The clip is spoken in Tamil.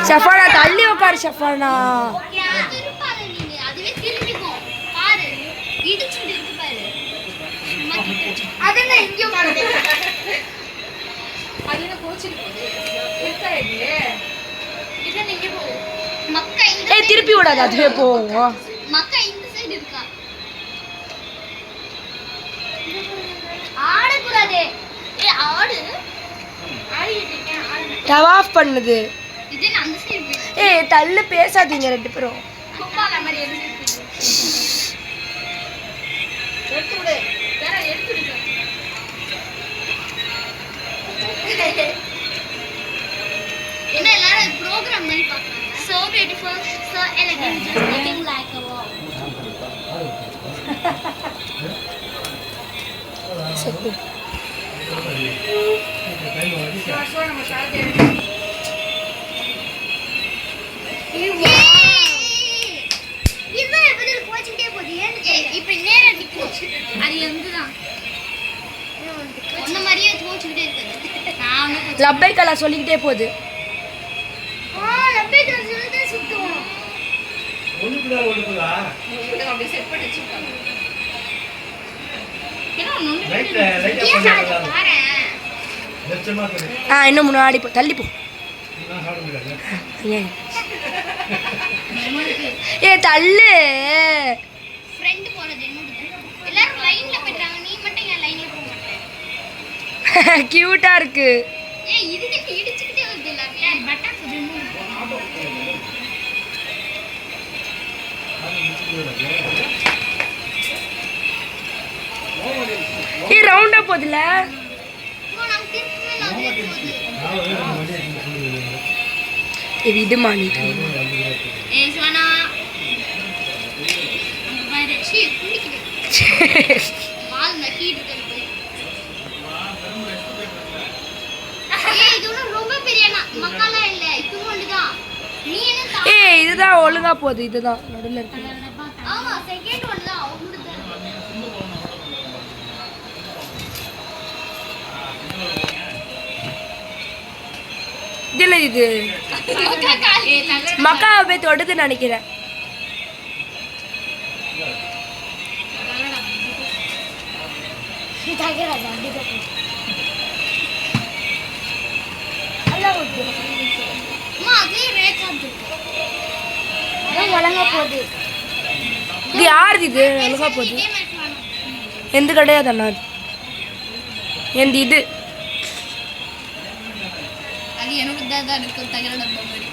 ஷஃபானா தள்ளி உட்காரு ஷஃபானா. திருப்பி விடாது, அதுவே போவோம். டவாஃப் பண்ணுது. தள்ளு, பேசாதீங்க ரெண்டு பேரும். என்ன எல்லாரும் ப்ரோகிராம் மாதிரி பார்க்கறாங்க. So beautiful, so elegant, just looking like a wow. சத்து லப்பை கலா சொல்லிக்கிட்டே போகுது. இன்னும் முன்னாடி போ, தள்ளி போ. தள்ளு. கியூட்டா இருக்கு. ரவுண்டா போதுல. விடுமா நீ. இதுதான் ஒழுங்கா போகுது. இதுதான் நடுவில் இருக்கு. இதுல இது மக்காவை போய் தொடுது நினைக்கிறேன். இது யாருது? இது ஒழுங்கா போகுது. எந்த கிடையாது அண்ணா, எந்த இது எனக்கு தான் இருக்கும். தகர டப்பா மாதிரி